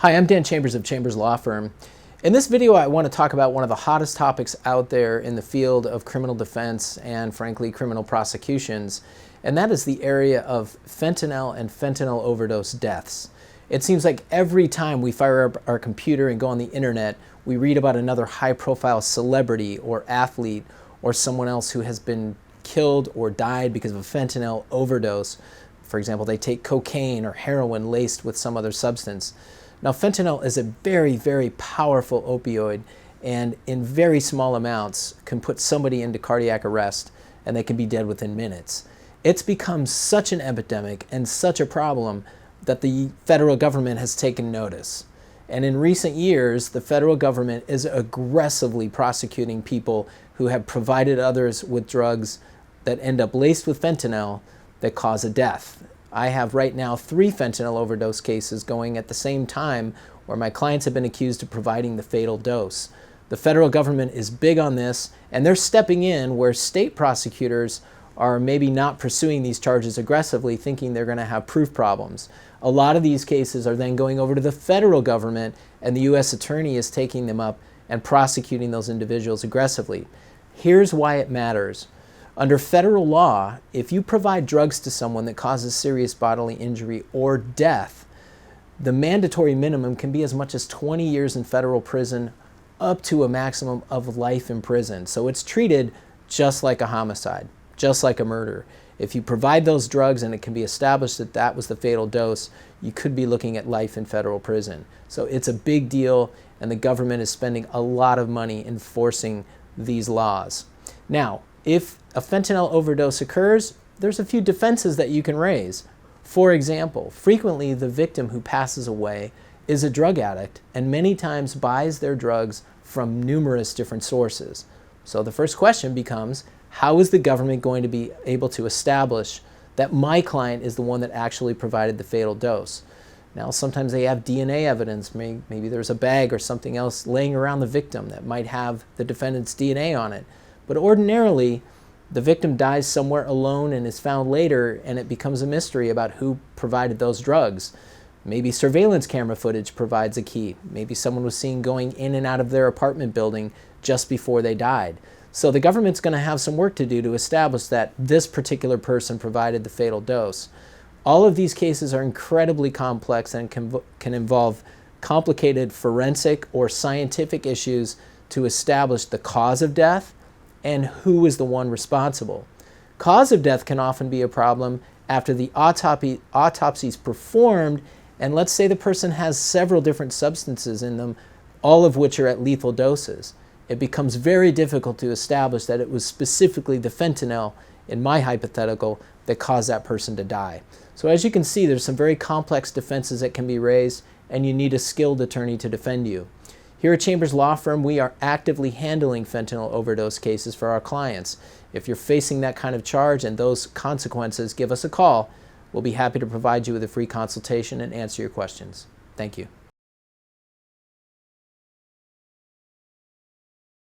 Hi, I'm Dan Chambers of Chambers Law Firm. In this video, I want to talk about one of the hottest topics out there in the field of criminal defense and, frankly, criminal prosecutions, and that is the area of fentanyl and fentanyl overdose deaths. It seems like every time we fire up our computer and go on the internet, we read about another high-profile celebrity or athlete or someone else who has been killed or died because of a fentanyl overdose. For example, they take cocaine or heroin laced with some other substance. Now, fentanyl is a very, very powerful opioid, and in very small amounts can put somebody into cardiac arrest and they can be dead within minutes. It's become such an epidemic and such a problem that the federal government has taken notice. And in recent years, the federal government is aggressively prosecuting people who have provided others with drugs that end up laced with fentanyl that cause a death. I have right now 3 fentanyl overdose cases going at the same time where my clients have been accused of providing the fatal dose. The federal government is big on this, and they're stepping in where state prosecutors are maybe not pursuing these charges aggressively, thinking they're going to have proof problems. A lot of these cases are then going over to the federal government, and the U.S. attorney is taking them up and prosecuting those individuals aggressively. Here's why it matters. Under federal law, if you provide drugs to someone that causes serious bodily injury or death, the mandatory minimum can be as much as 20 years in federal prison up to a maximum of life in prison. So it's treated just like a homicide, just like a murder. If you provide those drugs and it can be established that that was the fatal dose, you could be looking at life in federal prison. So it's a big deal, and the government is spending a lot of money enforcing these laws. Now, if a fentanyl overdose occurs, there's a few defenses that you can raise. For example, frequently the victim who passes away is a drug addict and many times buys their drugs from numerous different sources. So the first question becomes, how is the government going to be able to establish that my client is the one that actually provided the fatal dose? Now, sometimes they have DNA evidence. Maybe there's a bag or something else laying around the victim that might have the defendant's DNA on it. But ordinarily, the victim dies somewhere alone and is found later, and it becomes a mystery about who provided those drugs. Maybe surveillance camera footage provides a key. Maybe someone was seen going in and out of their apartment building just before they died. So the government's going to have some work to do to establish that this particular person provided the fatal dose. All of these cases are incredibly complex and can involve complicated forensic or scientific issues to establish the cause of death and who is the one responsible. Cause of death can often be a problem after the autopsy is performed, and let's say the person has several different substances in them, all of which are at lethal doses. It becomes very difficult to establish that it was specifically the fentanyl, in my hypothetical, that caused that person to die. So as you can see, there's some very complex defenses that can be raised, and you need a skilled attorney to defend you. Here at Chambers Law Firm, we are actively handling fentanyl overdose cases for our clients. If you're facing that kind of charge and those consequences, give us a call. We'll be happy to provide you with a free consultation and answer your questions. Thank you.